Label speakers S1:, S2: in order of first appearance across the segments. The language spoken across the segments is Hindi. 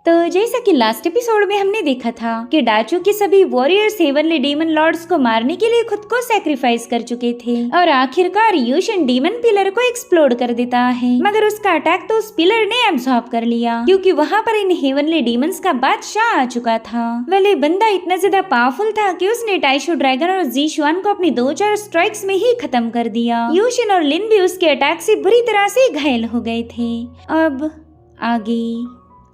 S1: तो जैसा कि लास्ट एपिसोड में हमने देखा था कि डाचू के सभी वॉरियर्स हेवनली डीमन लॉर्ड्स को मारने के लिए खुद को सैक्रिफाइस कर चुके थे और आखिरकार यूशन डीमन पिलर को एक्सप्लोड कर देता है, मगर उसका अटैक तो उस पिलर ने एब्सॉर्ब कर लिया क्योंकि वहाँ पर इन हेवनली डीमंस का बादशाह आ चुका था। वेल बंदा इतना ज्यादा पावरफुल था कि उसने टाइशो ड्रैगन और जीशुआन को अपनी 2-4 स्ट्राइक्स में ही खत्म कर दिया। यूशन और लिन भी उसके अटैक से बुरी तरह से घायल हो गए थे। अब आगे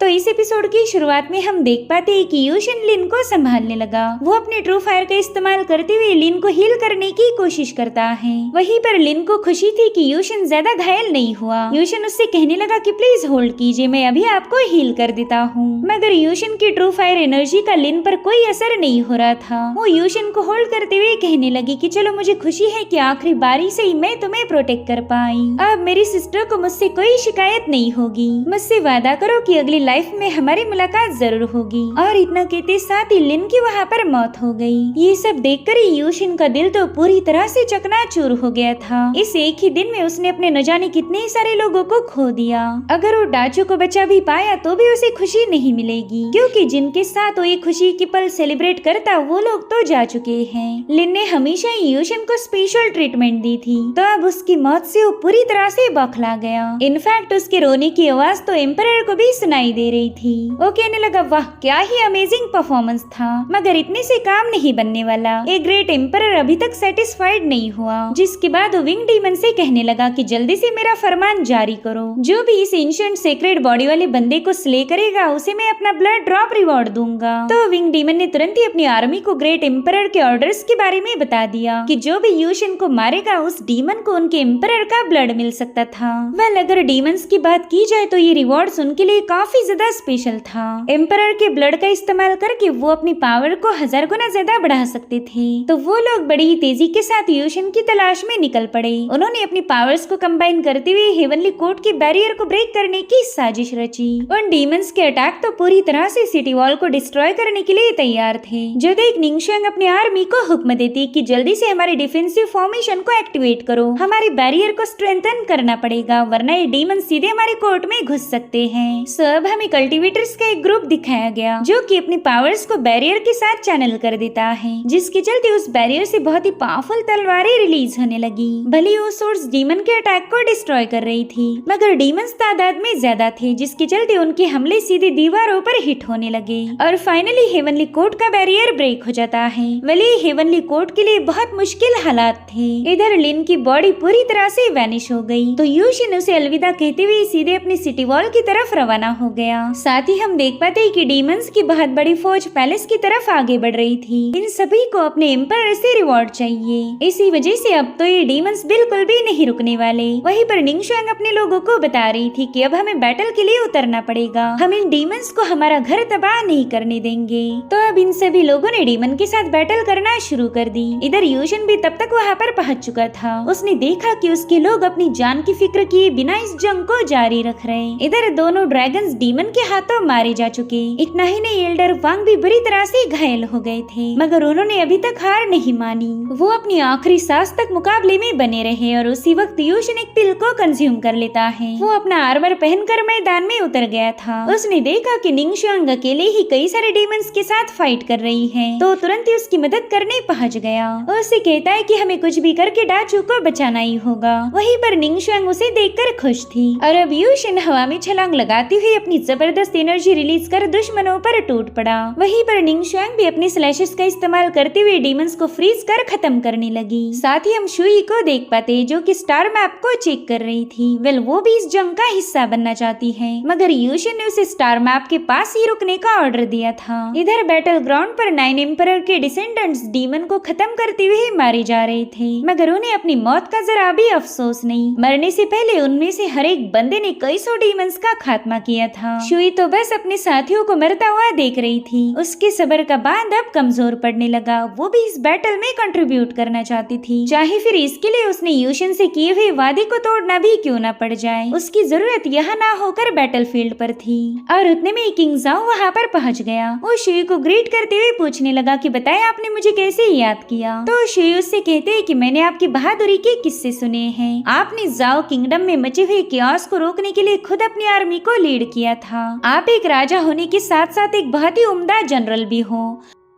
S1: तो इस एपिसोड की शुरुआत में हम देख पाते हैं कि यूशन लिन को संभालने लगा। वो अपने ट्रू फायर का इस्तेमाल करते हुए लिन को हील करने की कोशिश करता है। वहीं पर लिन को खुशी थी कि यूशन ज्यादा घायल नहीं हुआ। यूशन उससे कहने लगा कि प्लीज होल्ड कीजिए, मैं अभी आपको हील कर देता हूँ। मगर यूशन की ट्रू फायर एनर्जी का लिन पर कोई असर नहीं हो रहा था। वो यूशन को होल्ड करते हुए कहने लगी कि चलो मुझे खुशी है कि आखिरी बारी से ही मैं तुम्हें प्रोटेक्ट कर पाई। अब मेरी सिस्टर को मुझसे कोई शिकायत नहीं होगी। मुझसे वादा करो कि अगली लाइफ में हमारी मुलाकात जरूर होगी। और इतना कहते साथ ही लिन की वहाँ पर मौत हो गई। ये सब देखकर ही यूशन का दिल तो पूरी तरह से चकनाचूर हो गया था। इस एक ही दिन में उसने अपने न जाने कितने सारे लोगों को खो दिया। अगर वो डाचू को बचा भी पाया तो भी उसे खुशी नहीं मिलेगी क्योंकि जिनके साथ वो ये खुशी की पल सेलिब्रेट करता वो लोग तो जा चुके हैं। लिन ने हमेशा ही यूशन को स्पेशल ट्रीटमेंट दी थी, तो अब उसकी मौत से वो पूरी तरह से बौखला गया। इनफैक्ट उसके रोने की आवाज तो एम्परर को भी सुनाई दे रही थी। वो कहने लगा वाह क्या ही अमेजिंग परफॉर्मेंस था, मगर इतने से काम नहीं बनने वाला। एक ग्रेट एम्परर अभी तक सेटिस्फाइड नहीं हुआ, जिसके बाद वो विंग डीमन से कहने लगा कि जल्दी से मेरा फरमान जारी करो। जो भी इस एंशिएंट सेक्रेड बॉडी वाले बंदे को स्ले करेगा उसे मैं अपना ब्लड ड्रॉप रिवॉर्ड दूंगा। तो विंग डीमन ने तुरंत ही अपनी आर्मी को ग्रेट एम्परर के ऑर्डर्स के बारे में बता दिया कि जो भी यूशन को मारेगा उस डीमन को उनके एम्परर का ब्लड मिल सकता था। वेल अगर डीमंस की बात की जाए तो ये रिवॉर्ड्स उनके लिए काफी ज्यादा स्पेशल था। एम्परर के ब्लड का इस्तेमाल करके वो अपनी पावर को 1000 गुना ज्यादा बढ़ा सकते थे। तो वो लोग बड़ी ही तेजी के साथ यूशन की तलाश में निकल पड़े। उन्होंने अपनी पावर्स को कंबाइन करते हुए हेवनली कोर्ट के बैरियर को ब्रेक करने की साजिश रची। उन डीमंस के अटैक तो पूरी तरह से सिटी वॉल को डिस्ट्रॉय करने के लिए तैयार थे। जो देख निंगशंग अपनी आर्मी को हुक्म देती कि जल्दी से हमारे डिफेंसिव फॉर्मेशन को एक्टिवेट करो, हमारे बैरियर को स्ट्रेंथन करना पड़ेगा वरना ये डीमन सीधे हमारे कोर्ट में घुस सकते हैं। सो अब हमें कल्टिवेटर्स का एक ग्रुप दिखाया गया जो कि अपनी पावर्स को बैरियर के साथ चैनल कर देता है, जिसके चलते उस बैरियर से बहुत ही पावरफुल तलवारें रिलीज होने लगी। भले वो सोर्स डीमन के अटैक को डिस्ट्रॉय कर रही थी, मगर डीमंस तादाद में ज्यादा थे, जिसके चलते उनके हमले सीधे दीवारों पर हिट होने लगे और फाइनली हेवनली कोर्ट का बैरियर ब्रेक हो जाता है। भले हेवनली कोर्ट के लिए बहुत मुश्किल हालात थे। इधर लिन की बॉडी पूरी तरह से वैनिश हो गई, तो यूशिन उसे अलविदा कहते हुए सीधे अपनी सिटी वॉल की तरफ रवाना हो गया। साथ ही हम देख पाते हैं कि डीमंस की बहुत बड़ी फौज पैलेस की तरफ आगे बढ़ रही थी। इन सभी को अपने एम्परर से रिवॉर्ड चाहिए, इसी वजह से अब तो ये डीमंस बिल्कुल भी नहीं रुकने वाले। वहीं पर निंगशंग अपने लोगों को बता रही थी कि अब हमें बैटल के लिए उतरना पड़ेगा, हम इन डीमंस को हमारा घर तबाह नहीं करने देंगे। तो अब इन सभी लोगों ने डीमन के साथ बैटल करना शुरू कर दी। इधर यूशन भी तब तक वहाँ पर पहुँच चुका था। उसने देखा कि उसके लोग अपनी जान की फिक्र किए बिना इस जंग को जारी रख रहे। इधर दोनों ड्रैगन्स डीमन के हाथों मारे जा चुके। इतना ही नहीं एल्डर वांग भी बुरी तरह से घायल हो गए थे, मगर उन्होंने अभी तक हार नहीं मानी। वो अपनी आखिरी सांस तक मुकाबले में बने रहे और उसी वक्त यूशन एक पिल को कंज्यूम कर लेता है। वो अपना आर्मर पहनकर मैदान में उतर गया था। उसने देखा कि निंगशंग अकेले ही कई सारे डीमंस के साथ फाइट कर रही है, तो तुरंत ही उसकी मदद करने पहुंच गया। उसे कहता है कि हमें कुछ भी करके डाचू को बचाना ही होगा। वहीं पर निंगशंग उसे देखकर खुश थी और अब यूशन हवा में छलांग लगाते हुए अपनी जबरदस्त एनर्जी रिलीज कर दुश्मनों पर टूट पड़ा। वहीं पर निंगशंग भी अपने स्लैशेस का इस्तेमाल करते हुए डीमंस को फ्रीज कर खत्म करने लगी। साथ ही हम शुई को देख पाते जो कि स्टार मैप को चेक कर रही थी। वेल वो भी इस जंग का हिस्सा बनना चाहती है, मगर यूशन ने उसे स्टार मैप के पास ही रुकने का ऑर्डर दिया था। इधर बैटल ग्राउंड पर 9 एम्परर के डिसेंडेंट्स डीमन को खत्म करते हुए मारे जा रहे थे, मगर उन्हें अपनी मौत का जरा भी अफसोस नहीं। मरने से पहले उनमें से हर एक बंदे ने कई सौ डीमंस का खात्मा किया था। शुई तो बस अपने साथियों को मरता हुआ देख रही थी। उसके सब्र का बांध अब कमजोर पड़ने लगा। वो भी इस बैटल में कंट्रीब्यूट करना चाहती थी, चाहे फिर इसके लिए उसने यूशन से किए हुए वादे को तोड़ना भी क्यों ना पड़ जाए। उसकी जरूरत यहाँ ना होकर बैटलफील्ड पर थी। और उतने में किंग जाओ वहाँ पर पहुँच गया। वो शुई को ग्रीट करते हुए पूछने लगा कि बताए आपने मुझे कैसे याद किया। तो शुई उससे कहते हैं कि मैंने आपकी बहादुरी के किस्से सुने हैं। आपने जाओ किंगडम में मचे हुए कियास को रोकने के लिए खुद अपनी आर्मी को लीड किया था। आप एक राजा होने के साथ साथ एक बहुत ही उम्दा जनरल भी हो।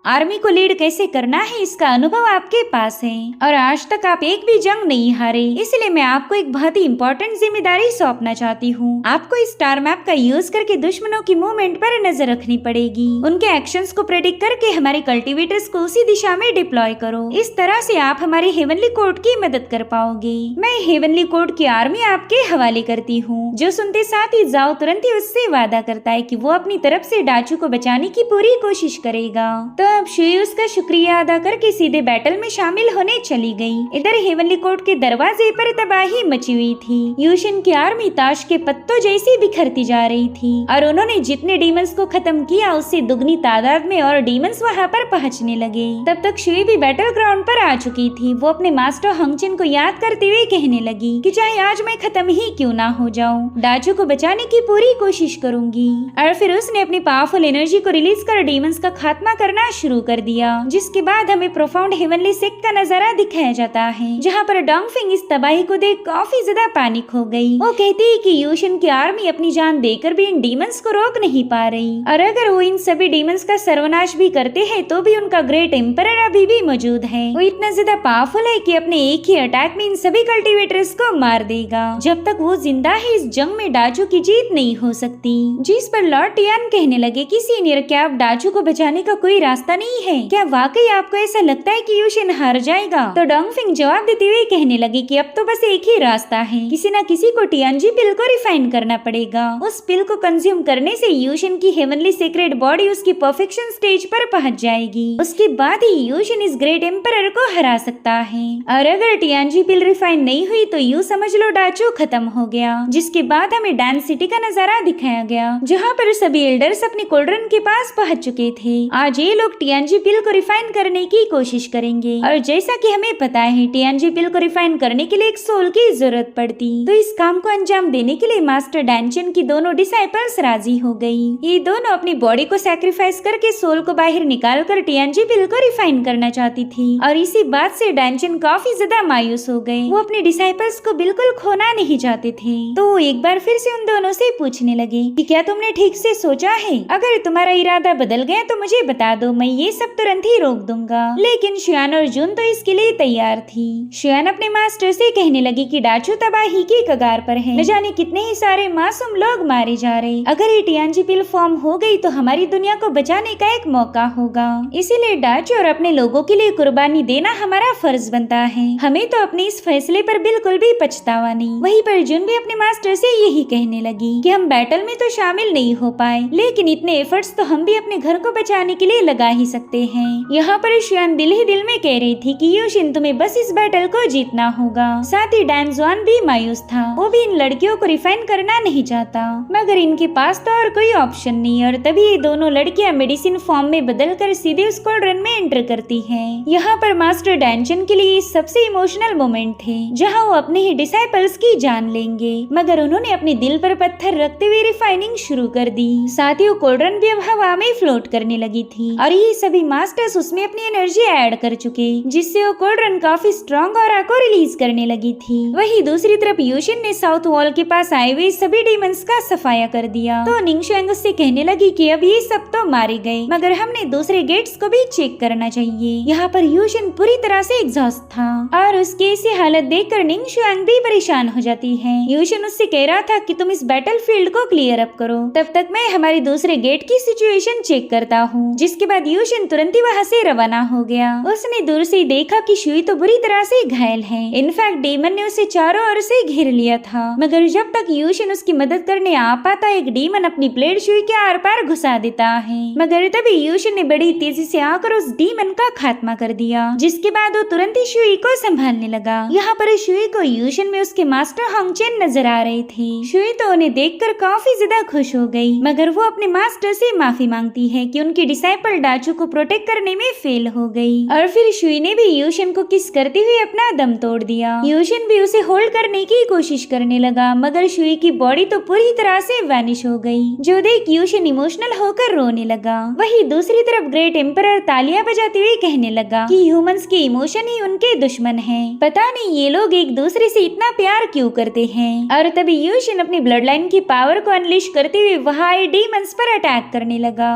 S1: आर्मी को लीड कैसे करना है इसका अनुभव आपके पास है और आज तक आप एक भी जंग नहीं हारे, इसलिए मैं आपको एक बहुत ही इम्पोर्टेंट जिम्मेदारी सौंपना चाहती हूँ। आपको इस स्टार मैप का यूज करके दुश्मनों की मूवमेंट पर नजर रखनी पड़ेगी। उनके एक्शंस को प्रेडिक्ट करके हमारे कल्टीवेटर्स को उसी दिशा में डिप्लॉय करो। इस तरह से आप हमारे हेवनली कोर्ट की मदद कर पाओगे। मैं हेवनली कोर्ट की आर्मी आपके हवाले करती हूँ। जो सुनते साथ ही जाओ तुरंत ही उससे वादा करता है कि वो अपनी तरफ से डाचू को बचाने की पूरी कोशिश करेगा। तो अब शुई उसका शुक्रिया अदा करके सीधे बैटल में शामिल होने चली गई। इधर हेवनली कोर्ट के दरवाजे पर तबाही मची हुई थी। यूशन की आर्मी ताश के पत्तों जैसी बिखरती जा रही थी और उन्होंने जितने डीमंस को खत्म किया उससे दुगनी तादाद में और डीमंस वहां पर पहुंचने लगे। तब तक शुई भी बैटल ग्राउंड पर आ चुकी थी। वो अपने मास्टर हंगचिन को याद करते हुए कहने लगी कि चाहे आज मैं खत्म ही क्यों ना हो जाऊं, डाचू को बचाने की पूरी कोशिश करूंगी। और फिर उसने अपनी पावरफुल एनर्जी को रिलीज कर डीमंस का खात्मा करना शुरू कर दिया, जिसके बाद हमें प्रोफाउंड हेवनली सेक्ट का नजारा दिखाया जाता है, जहाँ पर डोंगफिंग इस तबाही को देख काफी ज्यादा पैनिक हो गई। वो कहती है कि यूशन की आर्मी अपनी जान देकर भी इन डीमंस को रोक नहीं पा रही और अगर वो इन सभी डीमंस का सर्वनाश भी करते हैं तो भी उनका ग्रेट एम्परर अभी भी मौजूद है। वो इतना ज्यादा पावरफुल है कि अपने एक ही अटैक में इन सभी कल्टीवेटर्स को मार देगा। जब तक वो जिंदा है इस जंग में डाचू की जीत नहीं हो सकती। जिस पर लॉर्ड टियान कहने लगे कि सीनियर, क्या अब डाचू को बचाने का कोई रास्ता नहीं है? क्या वाकई आपको ऐसा लगता है कि यूशन हार जाएगा? तो डोंगफिंग जवाब देते हुए कहने लगी कि अब तो बस एक ही रास्ता है, किसी न किसी को टियानजी पिल को रिफाइन करना पड़ेगा। उस पिल को कंज्यूम करने से यूशन की हेवनली सीक्रेट बॉडी उसकी परफेक्शन स्टेज पर पहुंच जाएगी। उसके बाद ही यूशन इस ग्रेट एम्परर को हरा सकता है। और अगर टियानजी पिल रिफाइन नहीं हुई तो यूं समझ लो डाचू खत्म हो गया। जिसके बाद हमें डांस सिटी का नजारा दिखाया गया, जहाँ पर सभी एल्डर्स अपने कोल्ड्रन के पास पहुंच चुके थे। आज ये लोग टियानजी पिल को रिफाइन करने की कोशिश करेंगे और जैसा कि हमें पता है टियानजी पिल को रिफाइन करने के लिए एक सोल की जरूरत पड़ती, तो इस काम को अंजाम देने के लिए मास्टर डैंचन की दोनों डिसाइपल्स राजी हो गई। ये दोनों अपनी बॉडी को सैक्रिफाइस करके सोल को बाहर निकाल कर टियानजी पिल को रिफाइन करना चाहती थी और इसी बात से डैंचन काफी ज्यादा मायूस हो गए। वो अपने डिसाइपल्स को बिल्कुल खोना नहीं चाहते थे, तो वो एक बार फिर से उन दोनों से पूछने लगे कि क्या तुमने ठीक से सोचा है? अगर तुम्हारा इरादा बदल गया तो मुझे बता दो, मैं ये सब तुरंत ही रोक दूंगा। लेकिन शियान और जून तो इसके लिए तैयार थी। शियान अपने मास्टर से कहने लगी कि डाचू तबाही की कगार पर है, न जाने कितने ही सारे मासूम लोग मारे जा रहे। अगर ये टियानजी पिल फॉर्म हो गई तो हमारी दुनिया को बचाने का एक मौका होगा। इसीलिए डाचू और अपने लोगों के लिए कुर्बानी देना हमारा फर्ज बनता है। हमें तो अपने इस फैसले पर बिल्कुल भी पछतावा नहीं। वहीं पर जून भी अपने मास्टर से यही कहने लगी कि हम बैटल में तो शामिल नहीं हो पाए, लेकिन इतने एफर्ट्स तो हम भी अपने घर को बचाने के लिए लगा ही सकते हैं। यहाँ पर शियान दिल ही दिल में कह रही थी कि यूशिन तुम्हें बस इस बैटल को जीतना होगा। साथ ही डैनजुआन भी मायूस था, वो भी इन लड़कियों को रिफाइन करना नहीं चाहता, मगर इनके पास तो और कोई ऑप्शन नहीं। और तभी ये दोनों लड़कियां मेडिसिन फॉर्म में बदलकर सीधे उस कोल्ड्रन में एंटर करती हैं। यहाँ पर मास्टर डैंचन के लिए सबसे इमोशनल मोमेंट थे, जहाँ वो अपने ही डिसाइपल्स की जान लेंगे, मगर उन्होंने अपने दिल पर पत्थर रखते हुए रिफाइनिंग शुरू कर दी। साथ ही वो कोल्ड्रन भी अब हवा में फ्लोट करने लगी थी और ये सभी मास्टर्स उसमें अपनी एनर्जी ऐड कर चुके, जिससे वो कोल्ड्रन काफी स्ट्रॉन्ग ऑरा को रिलीज करने लगी थी। वहीं दूसरी तरफ यूशिन ने साउथ वॉल के पास आए हुए सभी डीमंस का सफाया कर दिया। तो निंगशुएंग उससे कहने लगी कि अब ये सब तो मारे गए, मगर हमने दूसरे गेट्स को भी चेक करना चाहिए। यहाँ पर यूशिन पूरी तरह से एग्जॉस्ट था और उसकी ऐसी हालत देखकर निंगशुएंग भी परेशान हो जाती है। यूशिन उससे कह रहा था कि तुम इस बैटल फील्ड को क्लियर अप करो, तब तक मैं हमारी दूसरे गेट की सिचुएशन चेक करता हूँ। जिसके बाद यूशिन तुरंत ही वहाँ से रवाना हो गया। उसने दूर से देखा कि शुई तो बुरी तरह से घायल है। इनफैक्ट डीमन ने उसे चारों ओर से घेर लिया था, मगर जब तक यूशिन उसकी मदद करने आ पाता, एक डीमन अपनी ब्लेड शुई के आर पार घुसा देता है। मगर तभी यूशिन ने बड़ी तेजी से आकर उस डीमन का खात्मा कर दिया, जिसके बाद वो तुरंत ही शुई को संभालने लगा। यहाँ पर शुई को यूशिन में उसके मास्टर हंगचेन नजर आ रहे थे। शुई तो उन्हें देखकर काफी ज्यादा खुश हो गई, मगर वो अपने मास्टर से माफी मांगती है कि उनकी डिसाइपल डाचू डाचू को प्रोटेक्ट करने में फेल हो गई और फिर शुई ने भी यूशन को किस करते हुए अपना दम तोड़ दिया। यूशन भी उसे होल्ड करने की कोशिश करने लगा मगर शुई की बॉडी तो पूरी तरह से वैनिश हो गई, जो देख यूशन इमोशनल होकर रोने लगा। वही दूसरी तरफ ग्रेट एम्परर तालियां बजाते हुए कहने लगा कि ह्यूमंस के इमोशन ही उनके दुश्मन हैं। पता नहीं ये लोग एक दूसरे से इतना प्यार क्यों करते हैं। और तभी यूशन अपनी ब्लड लाइन की पावर को अनलिश करते हुए वहां आए डीमंस पर अटैक करने लगा।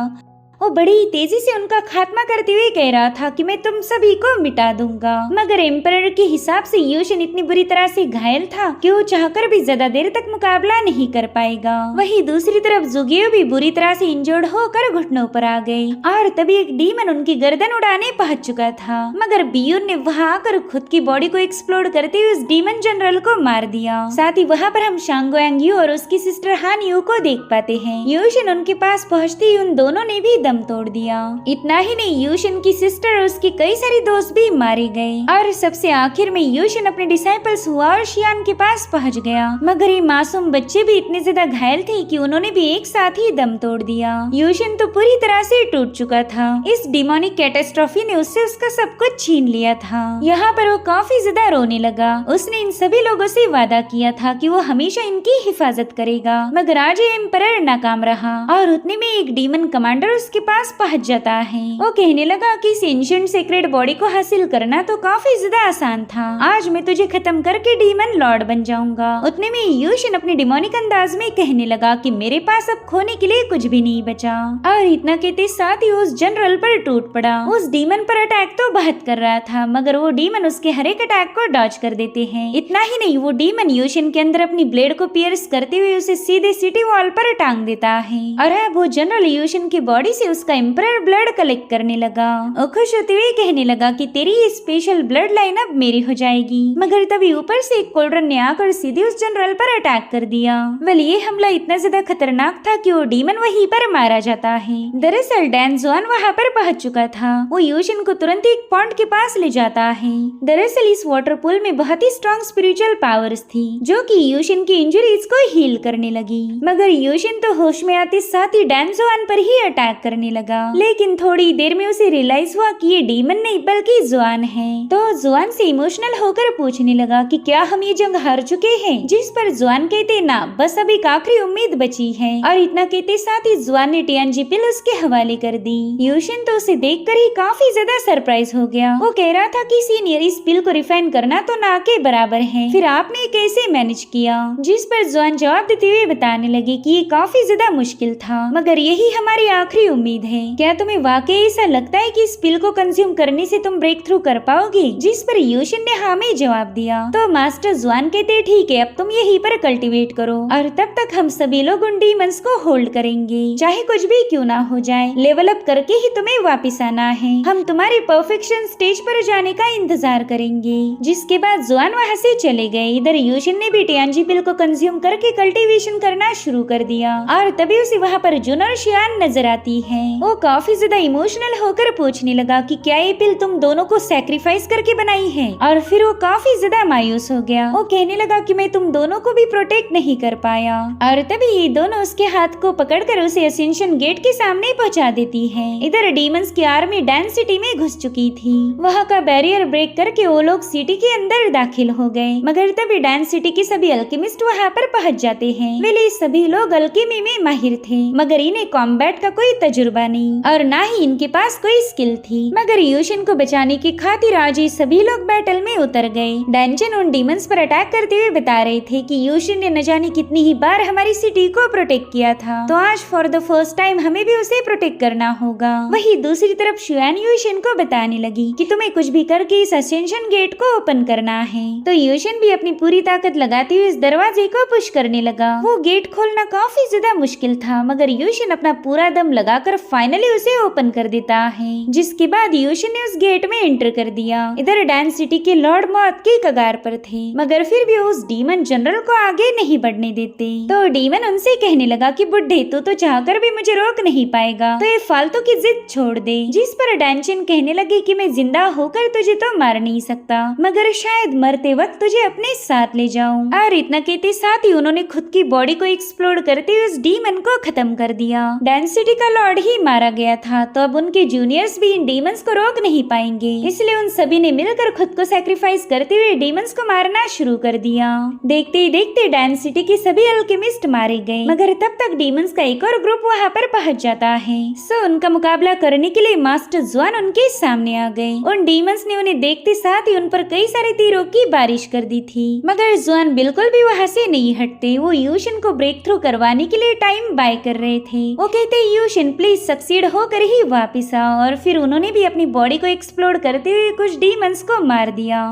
S1: वो बड़ी तेजी से उनका खात्मा करते हुए कह रहा था कि मैं तुम सभी को मिटा दूंगा। मगर एम्परर के हिसाब से यूशन इतनी बुरी तरह से घायल था कि वो चाहकर भी ज्यादा देर तक मुकाबला नहीं कर पाएगा। वही दूसरी तरफ जुगियो भी बुरी तरह से इंजर्ड होकर घुटनों पर आ गए और तभी एक डीमन उनकी गर्दन उड़ाने पहुंच चुका था मगर बियून ने वहां आकर खुद की बॉडी को एक्सप्लोड करते हुए उस डीमन जनरल को मार दिया। साथ ही वहाँ पर हम शांगोयांग यू और उसकी सिस्टर हान यू को देख पाते हैं। यूशन उनके पास पहुँचते ही उन दोनों ने भी तोड़ दिया। इतना ही नहीं, यूशन की सिस्टर और उसके कई सारे दोस्त भी मारे गए और सबसे आखिर में यूशन अपने डिसाइपल्स हुआ और शियान के पास पहुंच गया मगर ये मासूम बच्चे भी इतने ज्यादा घायल थे कि उन्होंने भी एक साथ ही दम तोड़ दिया। यूशन तो पूरी तरह से टूट चुका था। इस डिमोनिक कैटास्ट्रॉफी ने उससे उसका सब कुछ छीन लिया था। यहाँ पर वो काफी ज्यादा रोने लगा। उसने इन सभी लोगों से वादा किया था कि वो हमेशा इनकी हिफाजत करेगा मगर आज ये एम्परर नाकाम रहा और उतने में एक डीमन कमांडर उसके पास पहुंच जाता है। वो कहने लगा कि इस एंशिएंट सीक्रेट बॉडी को हासिल करना तो काफी ज्यादा आसान था। आज मैं तुझे खत्म करके डीमन लॉर्ड बन जाऊंगा। उतने में यूशन अपने डिमोनिक अंदाज में कहने लगा कि मेरे पास अब खोने के लिए कुछ भी नहीं बचा और इतना कहते साथ ही उस जनरल पर टूट पड़ा। उस डीमन पर अटैक तो बहुत कर रहा था मगर वो डीमन उसके हर एक अटैक को डॉज कर देते हैं। इतना ही नहीं, वो डीमन यूशन के अंदर अपनी ब्लेड को पियर्स करते हुए उसे सीधे सिटी वॉल पर टांग देता है और अब वो जनरल यूशन की बॉडी से उसका एम्परर ब्लड कलेक्ट करने लगा। और खुश होते हुए कहने लगा कि तेरी ये स्पेशल ब्लड लाइन अब मेरी हो जाएगी। मगर तभी ऊपर से एक कोल्ड्रन ने आकर सीधे उस जनरल पर अटैक कर दिया। वेल, ये हमला इतना ज्यादा खतरनाक था कि वो डीमन वहीं पर मारा जाता है। दरअसल डैन जुआन वहाँ पर पहुंच चुका था। वो यूशन को तुरंत एक पॉन्ड के पास ले जाता है। दरअसल इस वाटर पूल में बहुत ही स्ट्रॉन्ग स्पिरिचुअल पावर्स थी जो कि यूशन की इंजरीज को हील करने लगी। मगर यूशन तो होश में आते साथ ही डैन जुआन पर ही अटैक करने लगा। लेकिन थोड़ी देर में उसे रियलाइज हुआ कि ये डीमन नहीं बल्कि जुआन है। तो जुआन से इमोशनल होकर पूछने लगा कि क्या हम ये जंग हार चुके हैं। जिस पर जुआन कहते ना, बस अभी एक आखिरी उम्मीद बची है। और इतना कहते साथ ही जुआन ने टियानजी पिल उसके हवाले कर दी। यूशन तो उसे देखकर ही काफी ज्यादा सरप्राइज हो गया। वो कह रहा था कि सीनियर, इस पिल को रिफाइन करना तो ना के बराबर है, फिर आपने कैसे मैनेज किया। जिस पर जुआन जवाब देते हुए बताने लगे कि ये काफी ज्यादा मुश्किल था मगर यही हमारी आखिरी उम्मीद है। क्या तुम्हें वाकई ऐसा लगता है कि इस पिल को कंज्यूम करने से तुम ब्रेक थ्रू कर पाओगे। जिस पर यूशन ने हाँ में जवाब दिया। तो मास्टर जुआन कहते ठीक है, अब तुम यहीं पर कल्टीवेट करो और तब तक हम सभी लोग उन डीमंस को होल्ड करेंगे, चाहे कुछ भी क्यों ना हो जाए। लेवल अप करके ही तुम्हें वापिस आना है। हम तुम्हारी परफेक्शन स्टेज पर जाने का इंतजार करेंगे। जिसके बाद जुआन वहाँ से चले गए। इधर यूशन ने भी टियानजी पिल को कंज्यूम करके कल्टीवेशन करना शुरू कर दिया और तभी उसे वहाँ पर जुन और शियान नजर आती है। वो काफी ज्यादा इमोशनल होकर पूछने लगा कि क्या ये पिल तुम दोनों को सैक्रिफाइस करके बनाई है। और फिर वो काफी ज्यादा मायूस हो गया। वो कहने लगा कि मैं तुम दोनों को भी प्रोटेक्ट नहीं कर पाया। और तभी ये दोनों उसके हाथ को पकड़कर उसे असेंशन गेट के सामने पहुंचा देती है। इधर डीमंस की आर्मी डैन सिटी में घुस चुकी थी। वहाँ का बैरियर ब्रेक करके वो लोग सिटी के अंदर दाखिल हो गए मगर तभी डैन सिटी के सभी अल्केमिस्ट वहाँ पर पहुँच जाते हैं। वे सभी लोग अल्केमी में माहिर थे मगर इन्हें कॉम्बैट का कोई तजुर्बा नहीं और ना ही इनके पास कोई स्किल थी। मगर यूशन को बचाने की खातिर आज ही सभी लोग बैटल में उतर गए। डैनचन उन डीमंस पर अटैक करते हुए बता रहे थे कि यूशन ने न जाने कितनी ही बार हमारी सिटी को प्रोटेक्ट किया था, तो आज फॉर द फर्स्ट टाइम हमें भी उसे प्रोटेक्ट करना होगा। वही दूसरी तरफ शुआन यूशन को बताने लगी कि तुम्हें कुछ भी करके इस असेंशन गेट को ओपन करना है। तो यूशन भी अपनी पूरी ताकत लगाते हुए इस दरवाजे को पुश करने लगा। वो गेट खोलना काफी ज्यादा मुश्किल था मगर यूशन अपना पूरा दम लगाकर फाइनली उसे ओपन कर देता है। जिसके बाद यूशन ने उस गेट में एंटर कर दिया। इधर डैन सिटी के लॉर्ड मौत की कगार पर थे मगर फिर भी उस डीमन जनरल को आगे नहीं बढ़ने देते। तो डीमन उनसे कहने लगा कि बुड्ढे तू तो चाहकर भी मुझे रोक नहीं पाएगा, तो ये फालतू की जिद छोड़ दे। जिस पर डैनचन कहने लगी कि मैं जिंदा होकर तुझे तो मार नहीं सकता मगर शायद मरते वक्त तुझे अपने साथ ले जाऊं। और इतना कहते साथ ही उन्होंने खुद की बॉडी को एक्सप्लोड करते हुए उस डीमन को खत्म कर दिया। डैन सिटी का लॉर्ड ही मारा गया था, तो अब उनके जूनियर्स भी इन डीमंस को रोक नहीं पाएंगे। इसलिए उन सभी ने मिलकर खुद को सैक्रिफाइस करते हुए डीमंस को मारना शुरू कर दिया। देखते ही देखते डैन सिटी के सभी अल्केमिस्ट मारे गए, मगर तब तक डीमंस का एक और ग्रुप वहाँ पर पहुँच जाता है। सो उनका मुकाबला करने के लिए मास्टर जुआन उनके सामने आ गए। उन डीमंस ने उन्हें देखते साथ ही उन पर कई सारे तीरों की बारिश कर दी थी, मगर जुआन बिल्कुल भी वहाँ से नहीं हटते। वो यूशन को ब्रेक थ्रू करवाने के लिए टाइम बाय कर रहे थे। वो कहते यूशन प्लीज सक्सीड होकर ही वापिस आ, और फिर उन्होंने भी अपनी बॉडी को एक्सप्लोर करते हुए कुछ डीमंस को मार दिया,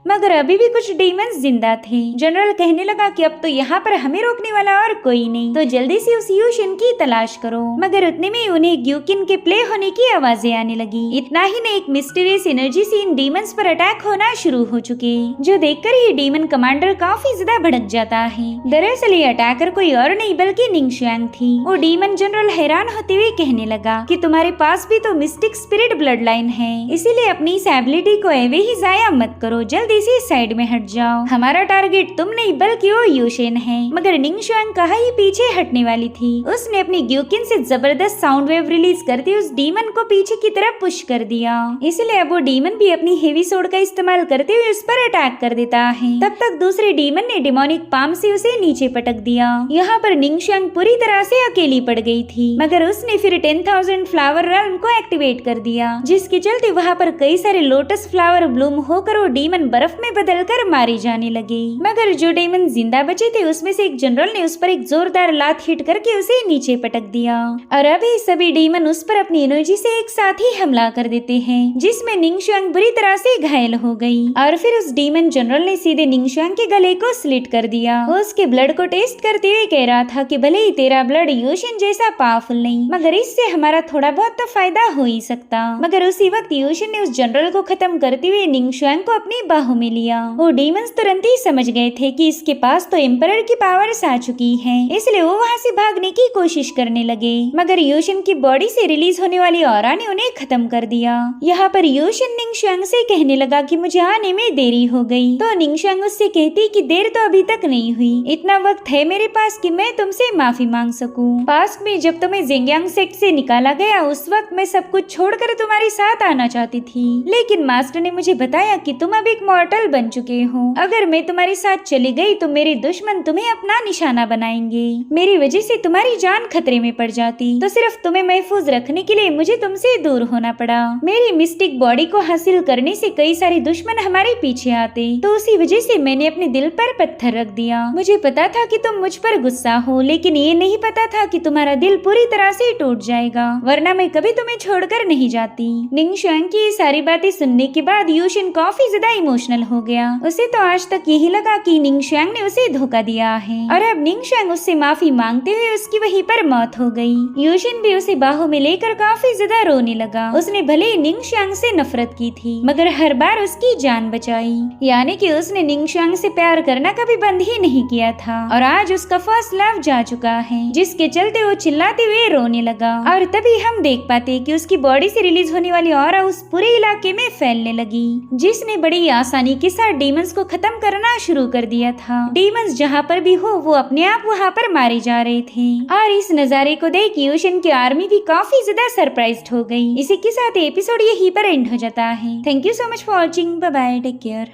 S1: मगर अभी भी कुछ डीमंस जिंदा थे। जनरल कहने लगा कि अब तो यहाँ पर हमें रोकने वाला और कोई नहीं, तो जल्दी से उस यूशन की तलाश करो। मगर उतने में उन्हें ग्यूकिन के प्ले होने की आवाजें आने लगी। इतना ही नहीं, एक मिस्टीरियस एनर्जी से इन डीमंस पर अटैक होना शुरू हो चुके, जो देखकर ही डीमन कमांडर काफी ज्यादा भड़क जाता है। दरअसल ये अटैकर कोई और नहीं बल्कि निंगशुआंग थी। वो डीमन जनरल हैरान होते हुए कहने लगा कि तुम्हारे पास भी तो मिस्टिक स्पिरिट ब्लड लाइन है, इसीलिए अपनी इस एबिलिटी को एवे ही जाया मत करो, जल्दी से साइड में हट जाओ। हमारा टारगेट तुम नहीं बल्कि वो यूशन है। मगर निंगशुआंग कहाँ ही पीछे हटने वाली थी। उसने अपनी ग्यूकिन से जबरदस्त साउंड वेव रिलीज करते उस डीमन को पीछे की तरफ पुश कर दिया। इसलिए अब वो डीमन भी अपनी हेवी सोर्ड का इस्तेमाल करते हुए उस पर अटैक कर देता है। तब तक दूसरे डीमन ने डिमोनिक पाम से उसे नीचे पटक दिया। यहाँ पर निंगशुआंग पूरी तरह से अकेली पड़ गई थी, मगर उसने फिर 10,000 फ्लावर रेल्म को एक्टिवेट कर दिया, जिसके चलते वहाँ पर कई सारे लोटस फ्लावर ब्लूम होकर वो डीमन बर्फ में बदलकर मारे जाने लगे। मगर जो डीमन जिंदा बचे थे उसमें से एक जनरल ने उस पर एक जोरदार लात हिट करके उसे नीचे पटक दिया, और अभी सभी डीमन उस पर अपनी एनर्जी से एक साथ ही हमला कर देते हैं, जिसमें निंगशुआंग बुरी तरह से घायल हो गई। और फिर उस डीमन जनरल ने सीधे निंगशुआंग के गले को स्लिट कर दिया। वो उसके ब्लड को टेस्ट करते हुए कह रहा था कि भले ही तेरा ब्लड यूशन जैसा पावरफुल नहीं, मगर इससे हमारा थोड़ा बहुत तो फायदा हो ही सकता। मगर उसी वक्त यूशन ने उस जनरल को खत्म करते हुए निंगशुआंग को अपनी बाहों में लिया। वो डीमंस तुरंत ही समझ गए थे कि इसके पास तो एम्परर की पावर्स आ चुकी है, इसलिए वो वहाँ से भागने की कोशिश करने लगे। मगर यूशन की बॉडी से रिलीज होने वाली ऑरा ने उन्हें खत्म कर दिया। यहाँ पर यूशन निंगशुआंग से कहने लगा कि मुझे आने में देरी हो गई, तो निंगशुआंग उससे कहती कि देर तो अभी तक नहीं हुई, इतना वक्त है मेरे पास कि मैं तुमसे माफी मांग सकूं। पास्ट में जब तुम्हें जिंगयांग सेक्ट से निकाला गया उस वक्त मैं सब कुछ छोड़कर तुम्हारे साथ आना चाहती थी, लेकिन मास्टर ने मुझे बताया कि तुम अब एक मॉर्टल बन चुके हो। अगर मैं तुम्हारे साथ चली गई तो मेरे दुश्मन तुम्हें अपना निशाना बनाएंगे। मेरी वजह से तुम्हारी जान खतरे में पड़ जाती, तो सिर्फ तुम्हें महफूज रखने के लिए मुझे तुमसे दूर होना पड़ा। मेरी मिस्टिक बॉडी को हासिल करने से कई सारे दुश्मन हमारे पीछे आते, तो उसी वजह से मैंने अपने दिल पर पत्थर रख दिया। मुझे पता था कि तुम मुझ पर गुस्सा हो, लेकिन ये नहीं पता था कि तुम्हारा दिल पूरी तरह से टूट जाएगा, वरना मैं कभी तुम्हें छोड़कर नहीं जाती। निंगशुआंग की ये सारी बातें सुनने के बाद यूशन काफी ज्यादा इमोशनल हो गया। उसे तो आज तक यही लगा कि निंगशुआंग ने उसे धोखा दिया है, और अब निंगशुआंग उससे माफी मांगते हुए उसकी वहीं पर मौत हो गई। यूशन भी उसे बाहों में लेकर काफी ज्यादा रोने लगा। उसने भले ही निंगशुआंग से नफरत की थी, मगर हर बार उसकी जान बचाई, यानी कि उसने निंगशुआंग से प्यार करना कभी बंद ही नहीं किया था। और आज उसका फर्स्ट लव जा चुका है, जिसके चलते वो चिल्लाते हुए रोने लगा। और तभी हम देख पाते कि उसकी बॉडी से रिलीज होने वाली ऑरा उस पूरे इलाके में फैलने लगी, जिसने बड़ी आसानी के साथ डीमंस को खत्म करना शुरू कर दिया था। डीमंस जहाँ पर भी हो वो अपने आप वहाँ पर मारे जा रहे थे। और इस नजारे को देख यूशन की आर्मी भी काफी ज्यादा सरप्राइज्ड हो गई। इसी के साथ एपिसोड यहीं पर एंड हो जाता है। Thank you so much for watching. Bye bye, take care.